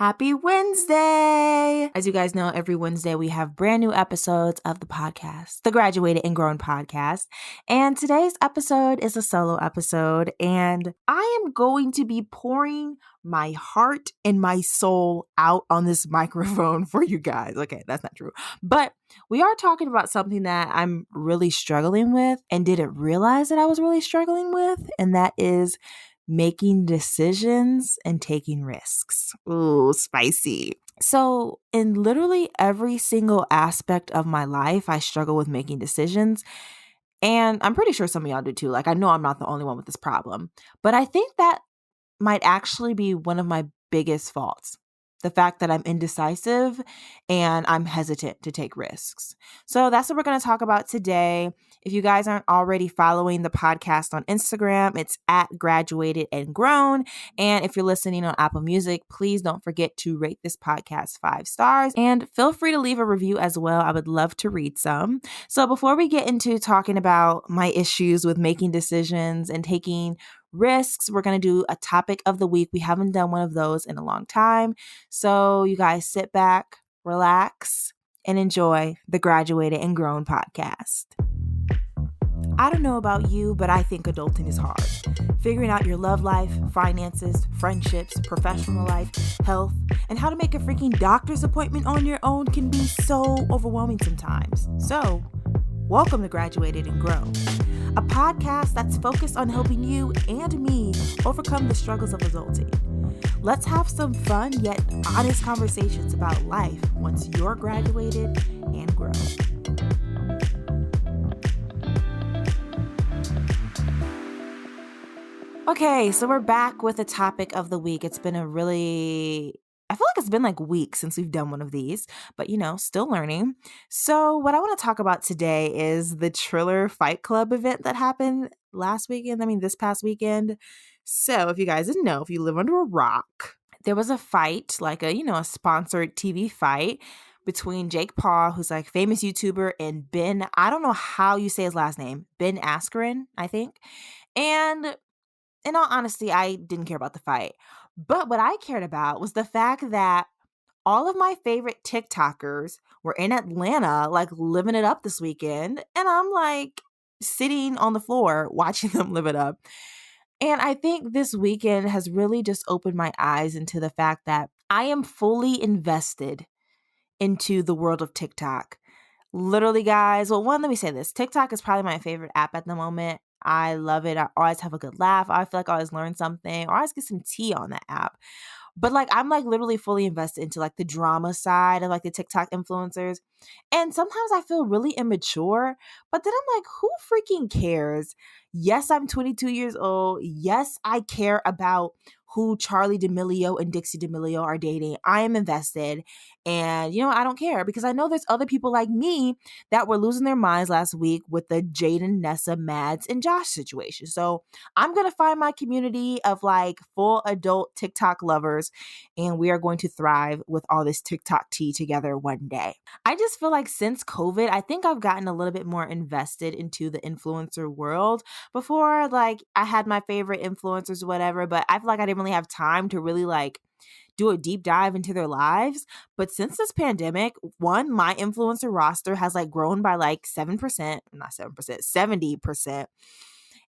Happy Wednesday! As you guys know, every Wednesday we have brand new episodes of the podcast, the Graduated and Grown podcast. And today's episode is a solo episode, and I am going to be pouring my heart and my soul out on this microphone for you guys. Okay, that's not true. But we are talking about something that I'm really struggling with and didn't realize that I was really struggling with, and that is making decisions and taking risks. Ooh, spicy. So, in literally every single aspect of my life, I struggle with making decisions. And I'm pretty sure some of y'all do too. Like, I know I'm not the only one with this problem, but I think that might actually be one of my biggest faults. The fact that I'm indecisive and I'm hesitant to take risks. So that's what we're going to talk about today. If you guys aren't already following the podcast on Instagram, it's at Graduated and Grown. And if you're listening on Apple Music, please don't forget to rate this podcast 5 stars and feel free to leave a review as well. I would love to read some. So before we get into talking about my issues with making decisions and taking risks, we're going to do a topic of the week. We haven't done one of those in a long time. So you guys sit back, relax, and enjoy the Graduated and Grown podcast. I don't know about you, but I think adulting is hard. Figuring out your love life, finances, friendships, professional life, health, and how to make a freaking doctor's appointment on your own can be so overwhelming sometimes. So, welcome to Graduated and Grown, a podcast that's focused on helping you and me overcome the struggles of adulting. Let's have some fun yet honest conversations about life once you're graduated and grown. Okay, so we're back with the topic of the week. It's been I feel like it's been like weeks since we've done one of these, but still learning. So what I want to talk about today is the Triller Fight Club event that happened this past weekend. So if you guys didn't know, if you live under a rock, there was a fight, like a sponsored TV fight between Jake Paul, who's like famous YouTuber, and Ben, I don't know how you say his last name, Ben Askren, I think. And in all honesty, I didn't care about the fight. But what I cared about was the fact that all of my favorite TikTokers were in Atlanta, like living it up this weekend. And I'm like sitting on the floor watching them live it up. And I think this weekend has really just opened my eyes into the fact that I am fully invested into the world of TikTok. Literally, guys. Well, let me say this. TikTok is probably my favorite app at the moment. I love it. I always have a good laugh. I feel like I always learn something or I always get some tea on that app. But I'm literally fully invested into the drama side of the TikTok influencers. And sometimes I feel really immature, but then I'm like, who freaking cares? Yes, I'm 22 years old. Yes, I care about who Charlie D'Amelio and Dixie D'Amelio are dating. I am invested. And, I don't care because I know there's other people like me that were losing their minds last week with the Jaden, Nessa, Mads, and Josh situation. So I'm going to find my community of full adult TikTok lovers, and we are going to thrive with all this TikTok tea together one day. I just feel like since COVID, I think I've gotten a little bit more invested into the influencer world. Before, I had my favorite influencers or whatever, but I feel like I didn't really have time to really do a deep dive into their lives. But since this pandemic, my influencer roster has grown by 7%, not 7%, 70%.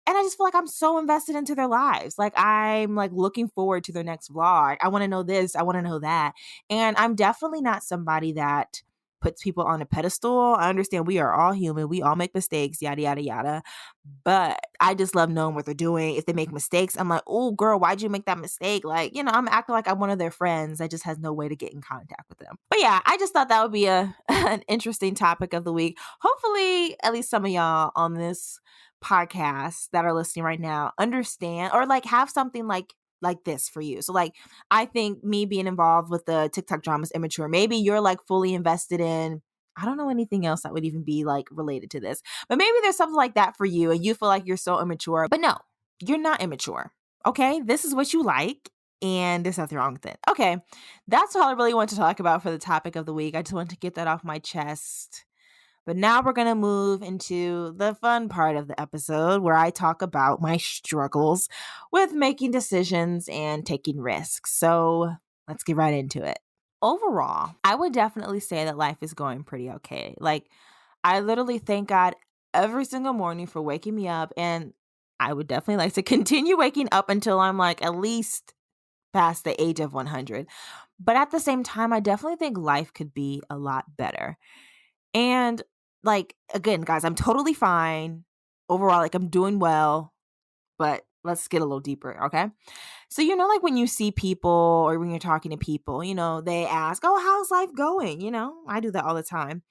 And I just feel like I'm so invested into their lives. I'm looking forward to their next vlog. I want to know this. I want to know that. And I'm definitely not somebody that puts people on a pedestal. I understand we are all human. We all make mistakes, yada, yada, yada. But I just love knowing what they're doing. If they make mistakes, I'm like, oh, girl, why'd you make that mistake? I'm acting like I'm one of their friends. I just has no way to get in contact with them. But yeah, I just thought that would be an interesting topic of the week. Hopefully, at least some of y'all on this podcast that are listening right now understand or have something like this for you. So I think me being involved with the TikTok drama is immature. Maybe you're fully invested in, I don't know anything else that would even be related to this, but maybe there's something like that for you and you feel like you're so immature. But no, you're not immature. Okay, this is what you like and there's nothing wrong with it. Okay, that's all I really want to talk about for the topic of the week. I just want to get that off my chest. But now we're going to move into the fun part of the episode where I talk about my struggles with making decisions and taking risks. So let's get right into it. Overall, I would definitely say that life is going pretty okay. Like, I literally thank God every single morning for waking me up, and I would definitely like to continue waking up until I'm like at least past the age of 100. But at the same time, I definitely think life could be a lot better. And like, again, guys, I'm totally fine. Overall, like, I'm doing well, but let's get a little deeper, okay? So, like when you see people or when you're talking to people, they ask, "Oh, how's life going?" I do that all the time.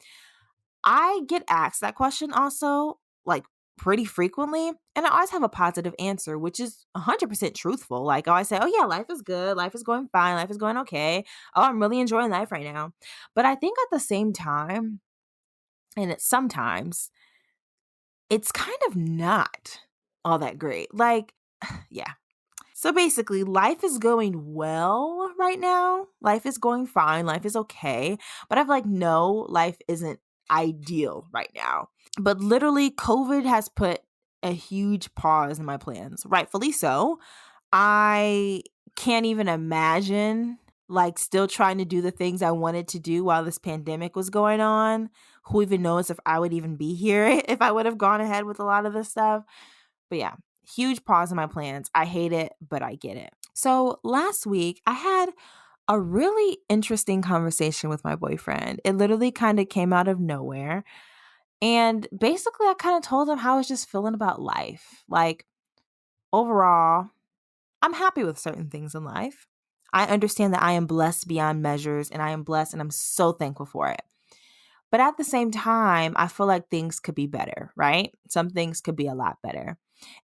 I get asked that question also, like, pretty frequently, and I always have a positive answer, which is 100% truthful. Like, I always say, "Oh, yeah, life is good. Life is going fine. Life is going okay. Oh, I'm really enjoying life right now." But I think at the same time, and sometimes, it's kind of not all that great. Like, yeah. So basically, life is going well right now. Life is going fine. Life is okay. But I'm like, no, life isn't ideal right now. But literally, COVID has put a huge pause in my plans. Rightfully so. I can't even imagine like still trying to do the things I wanted to do while this pandemic was going on. Who even knows if I would even be here if I would have gone ahead with a lot of this stuff. But yeah, huge pause in my plans. I hate it, but I get it. So last week, I had a really interesting conversation with my boyfriend. It literally kind of came out of nowhere. And basically, I kind of told him how I was just feeling about life. Like, overall, I'm happy with certain things in life. I understand that I am blessed beyond measures, and I am blessed, and I'm so thankful for it. But at the same time, I feel like things could be better, right? Some things could be a lot better.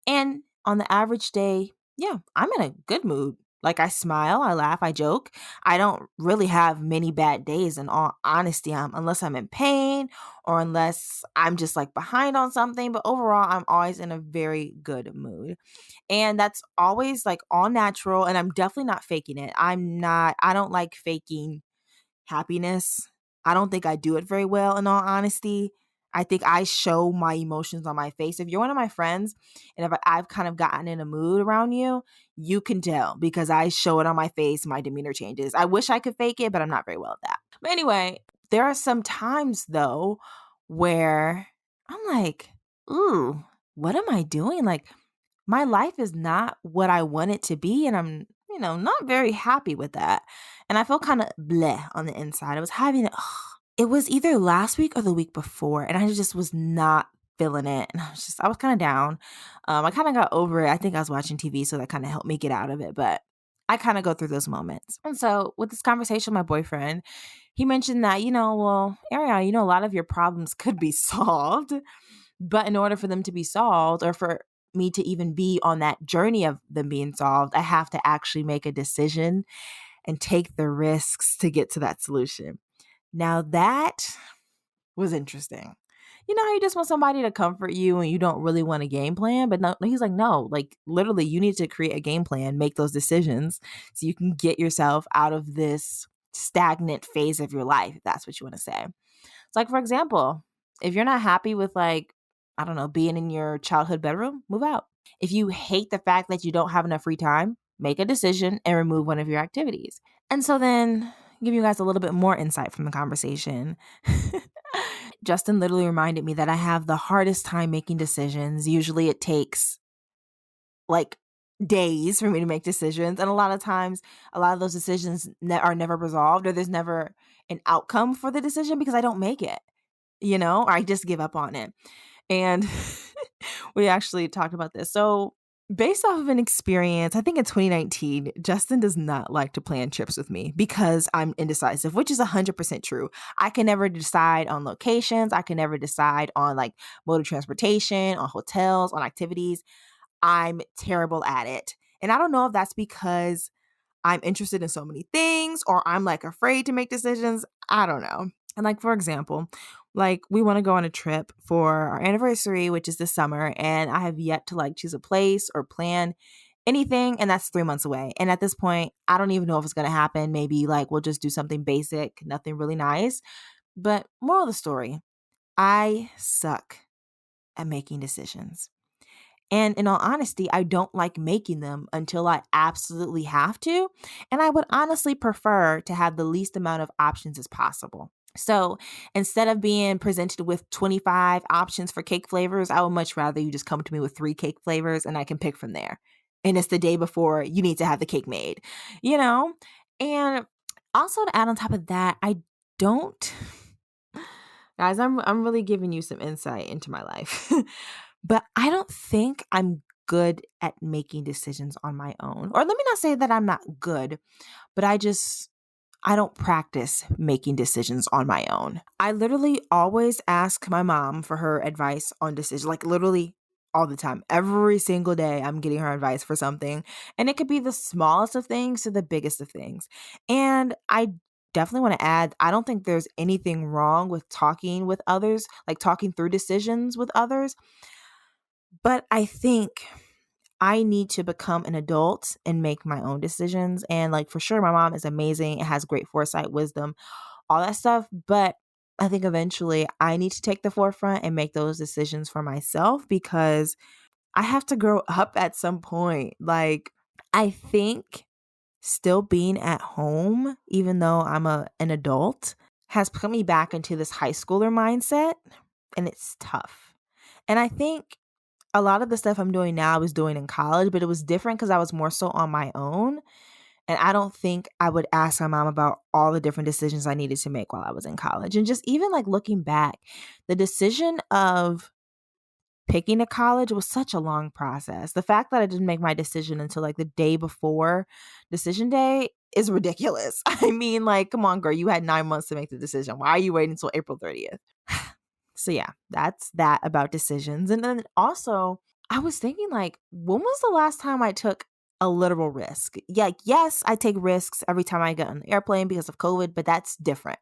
And on the average day, yeah, I'm in a good mood. Like, I smile, I laugh, I joke. I don't really have many bad days in all honesty, unless I'm in pain or unless I'm just like behind on something. But overall, I'm always in a very good mood. And that's always like all natural. And I'm definitely not faking it. I don't like faking happiness. I don't think I do it very well, in all honesty. I think I show my emotions on my face. If you're one of my friends and if I've kind of gotten in a mood around you, you can tell because I show it on my face. My demeanor changes. I wish I could fake it, but I'm not very well at that. But anyway, there are some times though where I'm like, ooh, what am I doing? Like, my life is not what I want it to be. And I'm, not very happy with that. And I feel kind of bleh on the inside. I was having it was either last week or the week before. And I just was not feeling it. And I was kind of down. I kind of got over it. I think I was watching TV. So that kind of helped me get out of it. But I kind of go through those moments. And so with this conversation with my boyfriend, he mentioned that, well, Ariana, a lot of your problems could be solved. But in order for them to be solved or for me to even be on that journey of them being solved, I have to actually make a decision and take the risks to get to that solution. Now that was interesting. You know how you just want somebody to comfort you and you don't really want a game plan? But no, he's like, no, like literally, you need to create a game plan, make those decisions so you can get yourself out of this stagnant phase of your life, if that's what you want to say. It's like, for example, if you're not happy with like, I don't know, being in your childhood bedroom, move out. If you hate the fact that you don't have enough free time, make a decision and remove one of your activities. And so then give you guys a little bit more insight from the conversation. Justin literally reminded me that I have the hardest time making decisions. Usually it takes like days for me to make decisions. And a lot of times, a lot of those decisions are never resolved or there's never an outcome for the decision because I don't make it, or I just give up on it. And we actually talked about this. So, based off of an experience, I think in 2019, Justin does not like to plan trips with me because I'm indecisive, which is 100% true. I can never decide on locations. I can never decide on like mode of transportation, on hotels, on activities. I'm terrible at it. And I don't know if that's because I'm interested in so many things or I'm like afraid to make decisions. I don't know. And like, for example, like we want to go on a trip for our anniversary, which is this summer, and I have yet to like choose a place or plan anything. And that's 3 months away. And at this point, I don't even know if it's going to happen. Maybe like we'll just do something basic, nothing really nice. But moral of the story, I suck at making decisions. And in all honesty, I don't like making them until I absolutely have to. And I would honestly prefer to have the least amount of options as possible. So instead of being presented with 25 options for cake flavors, I would much rather you just come to me with 3 cake flavors and I can pick from there. And it's the day before you need to have the cake made, you know? And also to add on top of that, I don't guys, I'm really giving you some insight into my life. But I don't think I'm good at making decisions on my own. Or let me not say that I'm not good, but I don't practice making decisions on my own. I literally always ask my mom for her advice on decisions, like literally all the time. Every single day, I'm getting her advice for something. And it could be the smallest of things to the biggest of things. And I definitely want to add, I don't think there's anything wrong with talking with others, like talking through decisions with others. But I think I need to become an adult and make my own decisions. And like for sure, my mom is amazing. It has great foresight, wisdom, all that stuff. But I think eventually I need to take the forefront and make those decisions for myself because I have to grow up at some point. Like I think still being at home, even though I'm an adult, has put me back into this high schooler mindset. And it's tough. And I think a lot of the stuff I'm doing now I was doing in college, but it was different because I was more so on my own. And I don't think I would ask my mom about all the different decisions I needed to make while I was in college. And just even like looking back, the decision of picking a college was such a long process. The fact that I didn't make my decision until like the day before decision day is ridiculous. I mean, like, come on, girl, you had 9 months to make the decision. Why are you waiting until April 30th? So yeah, that's that about decisions. And then also, I was thinking like, when was the last time I took a literal risk? Yeah, yes, I take risks every time I get on the airplane because of COVID, but that's different.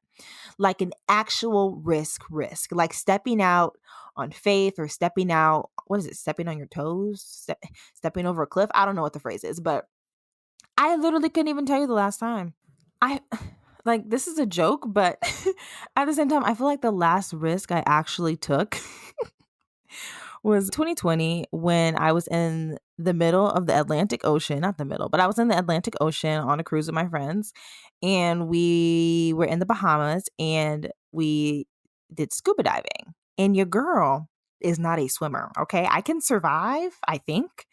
Like an actual risk, like stepping out on faith or stepping out, what is it? Stepping on your toes, stepping over a cliff. I don't know what the phrase is, but I literally couldn't even tell you the last time. I like this is a joke, but at the same time, I feel like the last risk I actually took was 2020 when I was in the middle of the Atlantic Ocean, not the middle, but I was in the Atlantic Ocean on a cruise with my friends and we were in the Bahamas and we did scuba diving. And your girl is not a swimmer, okay? I can survive, I think,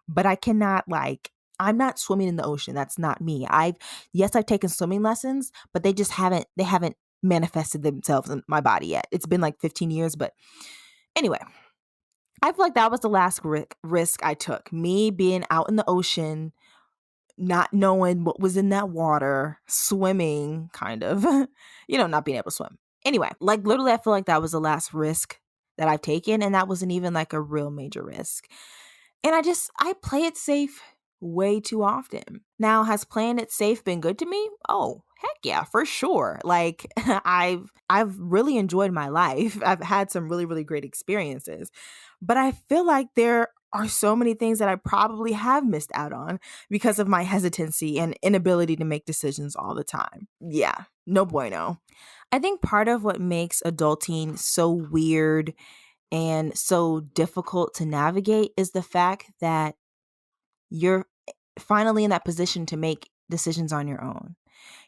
but I cannot I'm not swimming in the ocean. That's not me. I've taken swimming lessons, but they haven't manifested themselves in my body yet. It's been like 15 years, but anyway, I feel like that was the last risk I took. Me being out in the ocean, not knowing what was in that water, swimming, kind of, not being able to swim. Anyway, like literally, I feel like that was the last risk that I've taken. And that wasn't even like a real major risk. And I play it safe way too often. Now, has playing it safe been good to me? Oh, heck yeah, for sure. Like I've really enjoyed my life. I've had some really, really great experiences. But I feel like there are so many things that I probably have missed out on because of my hesitancy and inability to make decisions all the time. Yeah, no bueno. I think part of what makes adulting so weird and so difficult to navigate is the fact that you're finally in that position to make decisions on your own.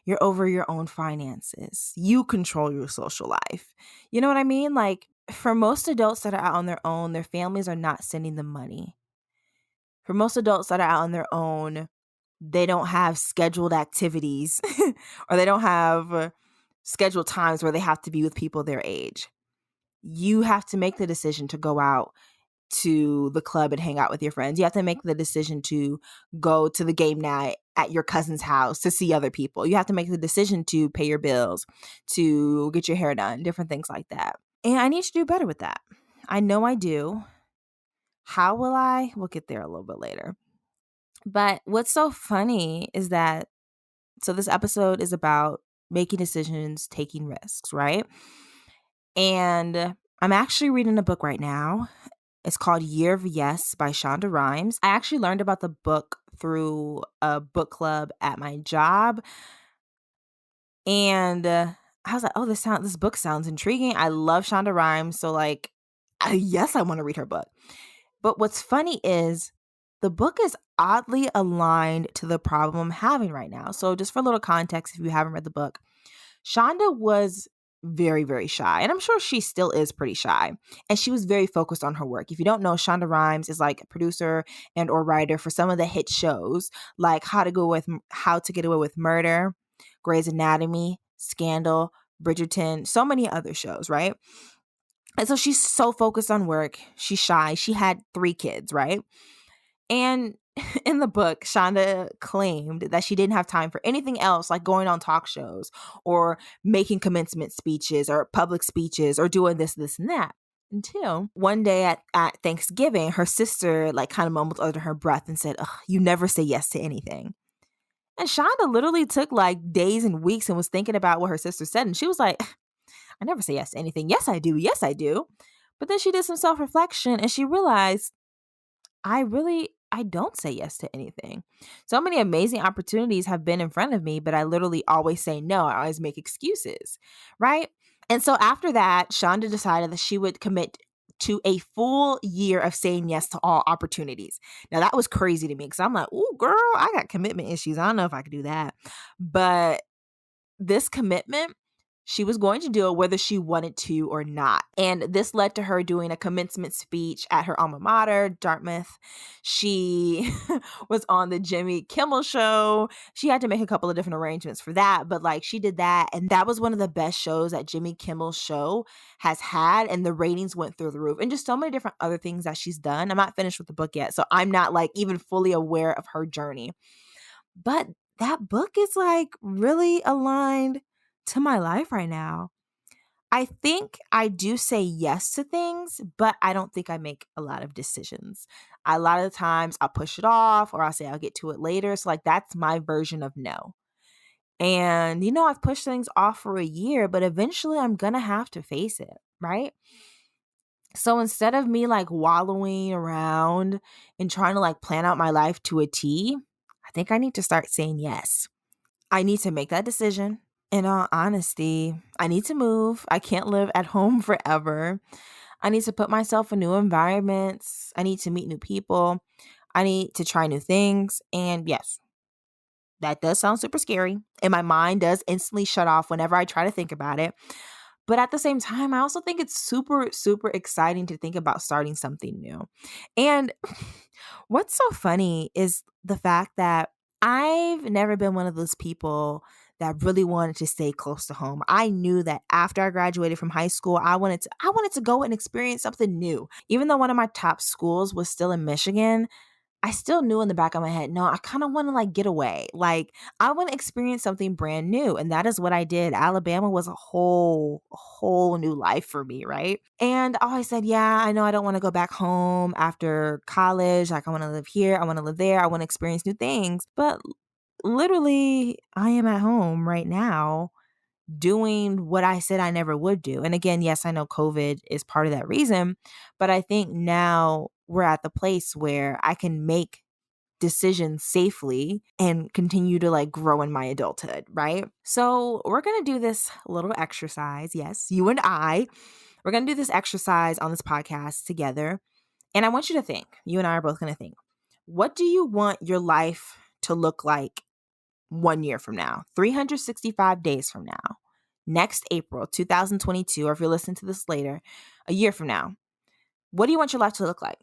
You're over your own finances. You control your social life. You know what I mean? Like for most adults that are out on their own, their families are not sending them money. For most adults that are out on their own, they don't have scheduled activities or they don't have scheduled times where they have to be with people their age. You have to make the decision to go out to the club and hang out with your friends. You have to make the decision to go to the game night at your cousin's house to see other people. You have to make the decision to pay your bills, to get your hair done, different things like that. And I need to do better with that. I know I do. How will I? We'll get there a little bit later. But what's so funny is that, so this episode is about making decisions, taking risks, right? And I'm actually reading a book right now. It's called Year of Yes by Shonda Rhimes. I actually learned about the book through a book club at my job. And I was like, oh, this book sounds intriguing. I love Shonda Rhimes. So yes, I want to read her book. But what's funny is the book is oddly aligned to the problem I'm having right now. So, just for a little context, if you haven't read the book, Shonda was very, very shy. And I'm sure she still is pretty shy. And she was very focused on her work. If you don't know, Shonda Rhimes is like a producer and or writer for some of the hit shows like How to Get Away with Murder, Grey's Anatomy, Scandal, Bridgerton, so many other shows, right? And so she's so focused on work. She's shy. She had 3 kids, right? And in the book, Shonda claimed that she didn't have time for anything else like going on talk shows or making commencement speeches or public speeches or doing this, and that. Until one day at Thanksgiving, her sister like kind of mumbled under her breath and said, "Ugh, you never say yes to anything." And Shonda literally took like days and weeks and was thinking about what her sister said. And she was like, "I never say yes to anything. Yes, I do. Yes, I do." But then she did some self-reflection and she realized I don't say yes to anything. So many amazing opportunities have been in front of me, but I literally always say no. I always make excuses, right? And so after that, Shonda decided that she would commit to a full year of saying yes to all opportunities. Now that was crazy to me because I'm like, "Ooh, girl, I got commitment issues. I don't know if I could do that." But this commitment, she was going to do it whether she wanted to or not. And this led to her doing a commencement speech at her alma mater, Dartmouth. She was on the Jimmy Kimmel show. She had to make a couple of different arrangements for that, but like she did that. And that was one of the best shows that Jimmy Kimmel's show has had. And the ratings went through the roof. And just so many different other things that she's done. I'm not finished with the book yet. So I'm not like even fully aware of her journey. But that book is like really aligned to my life right now. I think I do say yes to things, but I don't think I make a lot of decisions. A lot of the times I'll push it off or I'll say I'll get to it later. So, like, that's my version of no. And, I've pushed things off for a year, but eventually I'm going to have to face it, right? So instead of me like wallowing around and trying to like plan out my life to a T, I think I need to start saying yes. I need to make that decision. In all honesty, I need to move. I can't live at home forever. I need to put myself in new environments. I need to meet new people. I need to try new things. And yes, that does sound super scary. And my mind does instantly shut off whenever I try to think about it. But at the same time, I also think it's super, super exciting to think about starting something new. And what's so funny is the fact that I've never been one of those people that really wanted to stay close to home. I knew that after I graduated from high school, I wanted to go and experience something new. Even though one of my top schools was still in Michigan, I still knew in the back of my head, no, I kind of want to like get away. Like I want to experience something brand new. And that is what I did. Alabama was a whole new life for me, right? And I always said, yeah, I know I don't want to go back home after college. Like I want to live here. I want to live there. I want to experience new things. But literally, I am at home right now doing what I said I never would do. And again, yes, I know COVID is part of that reason, but I think now we're at the place where I can make decisions safely and continue to like grow in my adulthood, right? So, we're going to do this little exercise. Yes, you and I, we're going to do this exercise on this podcast together. And I want you to think, you and I are both going to think, what do you want your life to look like 1 year from now, 365 days from now, next April 2022, or if you're listening to this later, a year from now? What do you want your life to look like?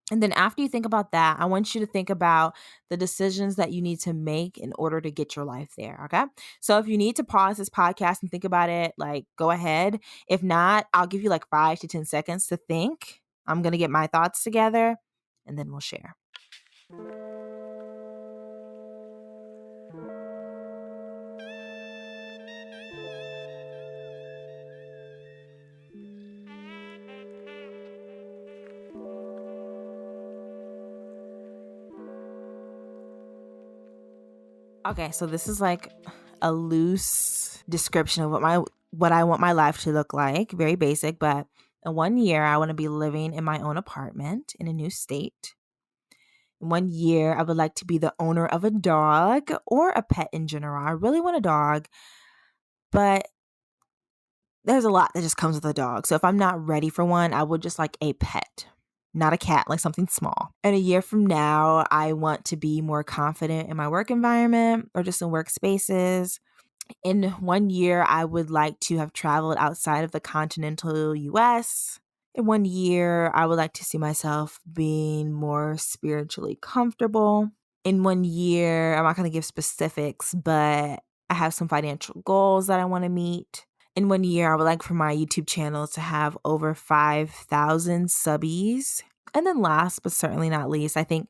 And then after you think about that, I want you to think about the decisions that you need to make in order to get your life there. Okay. So if you need to pause this podcast and think about it, like go ahead. If not, I'll give you like 5 to 10 seconds to think. I'm going to get my thoughts together and then we'll share. Okay, so this is like a loose description of what I want my life to look like. Very basic, but in 1 year, I want to be living in my own apartment in a new state. In 1 year, I would like to be the owner of a dog or a pet in general. I really want a dog, but there's a lot that just comes with a dog. So if I'm not ready for one, I would just like a pet. not a cat, like something small. And a year from now, I want to be more confident in my work environment or just in workspaces. In 1 year, I would like to have traveled outside of the continental US. In 1 year, I would like to see myself being more spiritually comfortable. In 1 year, I'm not going to give specifics, but I have some financial goals that I want to meet. In 1 year, I would like for my YouTube channel to have over 5,000 subbies. And then last but certainly not least, I think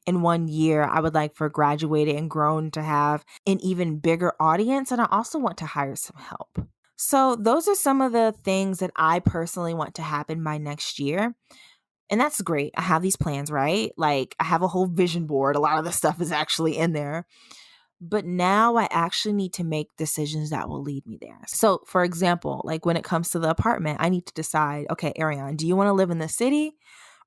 in 1 year, I would like for Graduated and Grown to have an even bigger audience. And I also want to hire some help. So those are some of the things that I personally want to happen by next year. And that's great. I have these plans, right? Like I have a whole vision board. A lot of the stuff is actually in there. But now I actually need to make decisions that will lead me there. So, for example, like when it comes to the apartment, I need to decide, okay, Ariane, do you want to live in the city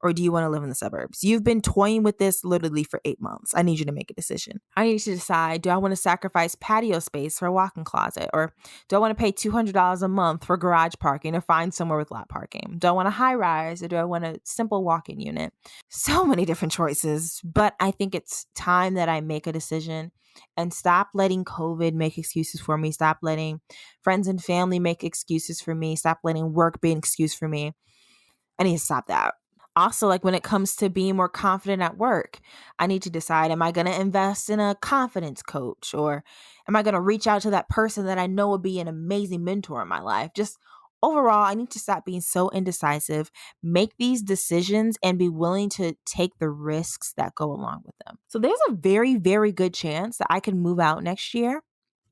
or do you want to live in the suburbs? You've been toying with this literally for 8 months. I need you to make a decision. I need to decide, do I want to sacrifice patio space for a walk-in closet? Or do I want to pay $200 a month for garage parking or find somewhere with lot parking? Do I want a high rise or do I want a simple walk-in unit? So many different choices, but I think it's time that I make a decision and stop letting COVID make excuses for me. Stop letting friends and family make excuses for me. Stop letting work be an excuse for me. I need to stop that. Also, like when it comes to being more confident at work, I need to decide, am I going to invest in a confidence coach or am I going to reach out to that person that I know would be an amazing mentor in my life? Just overall, I need to stop being so indecisive, make these decisions and be willing to take the risks that go along with them. So there's a very, very good chance that I can move out next year,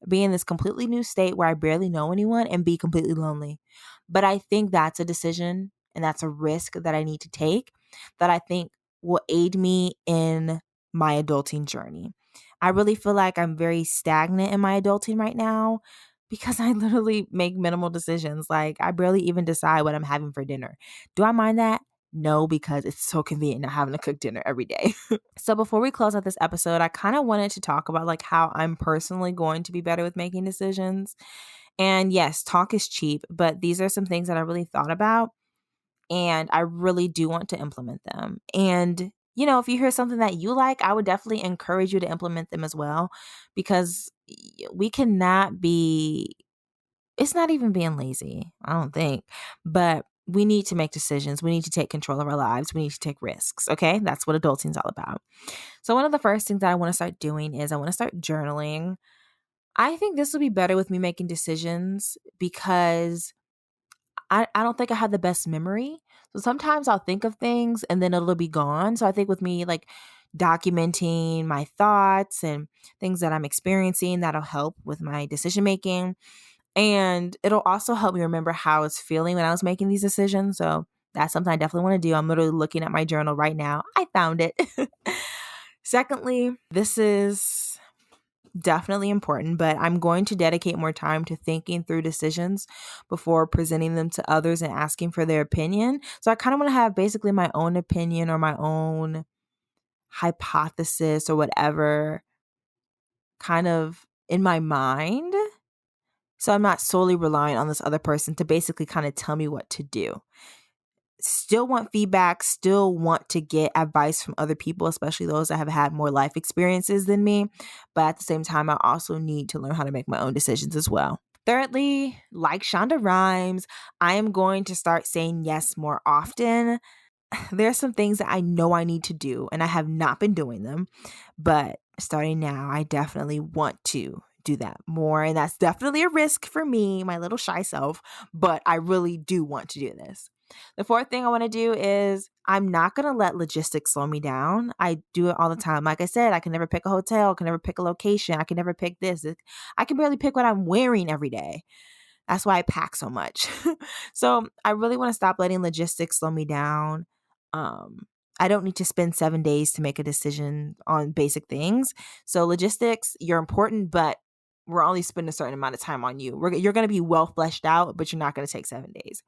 be in this completely new state where I barely know anyone and be completely lonely. But I think that's a decision and that's a risk that I need to take that I think will aid me in my adulting journey. I really feel like I'm very stagnant in my adulting right now because I literally make minimal decisions. Like I barely even decide what I'm having for dinner. Do I mind that? No, because it's so convenient not having to cook dinner every day. So before we close out this episode, I kind of wanted to talk about like how I'm personally going to be better with making decisions. And yes, talk is cheap, but these are some things that I really thought about and I really do want to implement them. And if you hear something that you like, I would definitely encourage you to implement them as well because we cannot be, it's not even being lazy, I don't think, but we need to make decisions. We need to take control of our lives. We need to take risks. Okay. That's what adulting is all about. So one of the first things that I want to start doing is I want to start journaling. I think this will be better with me making decisions because I don't think I have the best memory. So sometimes I'll think of things and then it'll be gone. So I think with me like documenting my thoughts and things that I'm experiencing, that'll help with my decision making. And it'll also help me remember how I was feeling when I was making these decisions. So that's something I definitely want to do. I'm literally looking at my journal right now. I found it. Secondly, this is definitely important, but I'm going to dedicate more time to thinking through decisions before presenting them to others and asking for their opinion. So I kind of want to have basically my own opinion or my own hypothesis or whatever kind of in my mind. So I'm not solely relying on this other person to basically kind of tell me what to do. Still want feedback, still want to get advice from other people, especially those that have had more life experiences than me. But at the same time, I also need to learn how to make my own decisions as well. Thirdly, like Shonda Rhimes, I am going to start saying yes more often. There are some things that I know I need to do, and I have not been doing them. But starting now, I definitely want to do that more. And that's definitely a risk for me, my little shy self. But I really do want to do this. The fourth thing I want to do is I'm not going to let logistics slow me down. I do it all the time. Like I said, I can never pick a hotel, I can never pick a location, I can never pick this. I can barely pick what I'm wearing every day. That's why I pack so much. So I really want to stop letting logistics slow me down. I don't need to spend 7 days to make a decision on basic things. So logistics, you're important, but we're only spending a certain amount of time on you. You're going to be well fleshed out, but you're not going to take 7 days.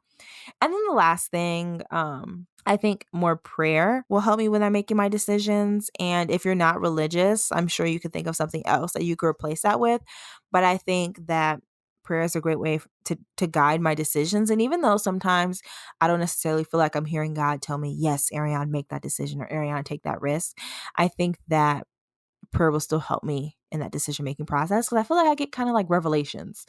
And then the last thing, I think more prayer will help me when I'm making my decisions. And if you're not religious, I'm sure you could think of something else that you could replace that with. But I think that prayer is a great way to guide my decisions. And even though sometimes I don't necessarily feel like I'm hearing God tell me, yes, Ariane, make that decision, or Ariane, take that risk, I think that prayer will still help me in that decision-making process, because I feel like I get kind of like revelations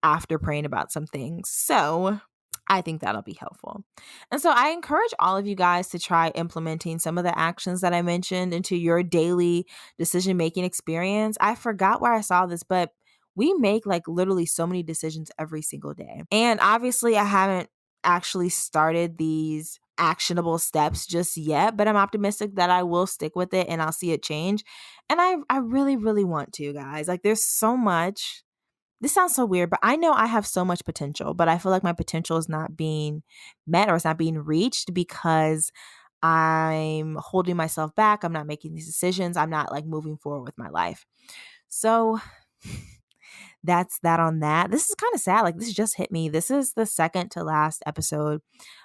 after praying about some things. So I think that'll be helpful. And so I encourage all of you guys to try implementing some of the actions that I mentioned into your daily decision-making experience. I forgot where I saw this, but we make like literally so many decisions every single day. And obviously I haven't actually started these actionable steps just yet, but I'm optimistic that I will stick with it and I'll see it change. And I really, really want to, guys. Like, there's so much. This sounds so weird, but I know I have so much potential, but I feel like my potential is not being met, or it's not being reached, because I'm holding myself back. I'm not making these decisions. I'm not like moving forward with my life. So that's that on that. This is kind of sad. Like, this just hit me. This is the second to last episode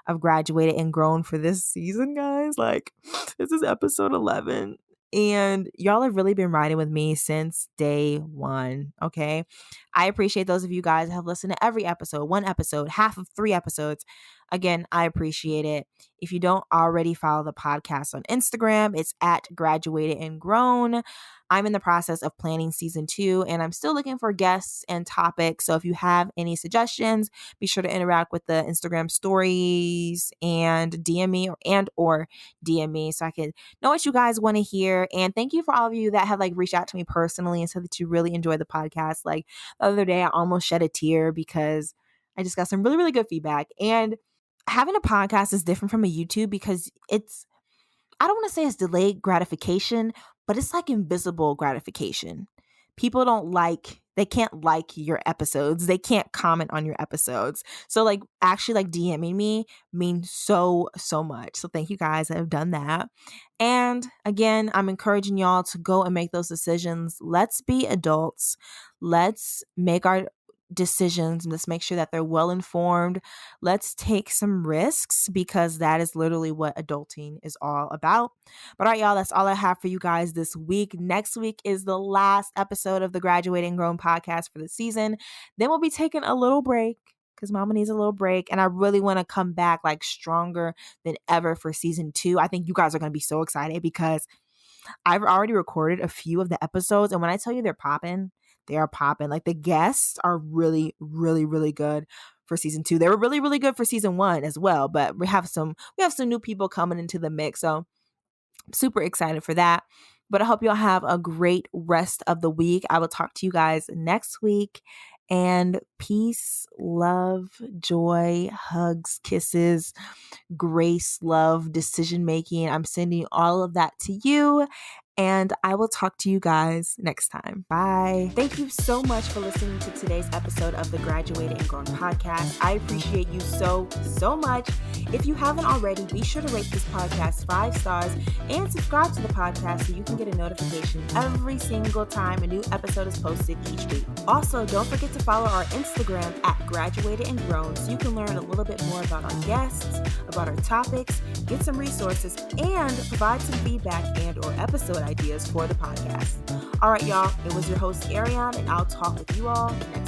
of Graduated and Grown for this season, guys. Like, this is episode 11. And y'all have really been riding with me since day one. Okay. I appreciate those of you guys who have listened to every episode, one episode, half of 3 episodes. Again, I appreciate it. If you don't already follow the podcast on Instagram, it's at Graduated and Grown. I'm in the process of planning season 2, and I'm still looking for guests and topics. So if you have any suggestions, be sure to interact with the Instagram stories and DM me or DM me so I can know what you guys want to hear. And thank you for all of you that have like reached out to me personally and said that you really enjoy the podcast. Like, the other day, I almost shed a tear because I just got some really, really good feedback. And having a podcast is different from a YouTube because I don't want to say it's delayed gratification, but it's like invisible gratification. People they can't like your episodes. They can't comment on your episodes. So like actually like DMing me means so, so much. So thank you guys that have done that. And again, I'm encouraging y'all to go and make those decisions. Let's be adults. Let's make our decisions. Let's make sure that they're well informed. Let's take some risks, because that is literally what adulting is all about. But all right, y'all, that's all I have for you guys this week. Next week is the last episode of the Graduated and Grown podcast for the season. Then we'll be taking a little break because mama needs a little break. And I really want to come back like stronger than ever for season 2. I think you guys are going to be so excited because I've already recorded a few of the episodes. And when I tell you they're popping, they are popping. Like, the guests are really, really, really good for season 2. They were really, really good for season 1 as well. But we have some new people coming into the mix. So I'm super excited for that. But I hope y'all have a great rest of the week. I will talk to you guys next week. And peace, love, joy, hugs, kisses, grace, love, decision making. I'm sending all of that to you. And I will talk to you guys next time. Bye. Thank you so much for listening to today's episode of the Graduated and Grown podcast. I appreciate you so, so much. If you haven't already, be sure to rate this podcast 5 stars and subscribe to the podcast so you can get a notification every single time a new episode is posted each week. Also, don't forget to follow our Instagram at Graduated and Grown so you can learn a little bit more about our guests, about our topics, get some resources, and provide some feedback and or episode ideas for the podcast. All right, y'all, it was your host, Ariane, and I'll talk with you all next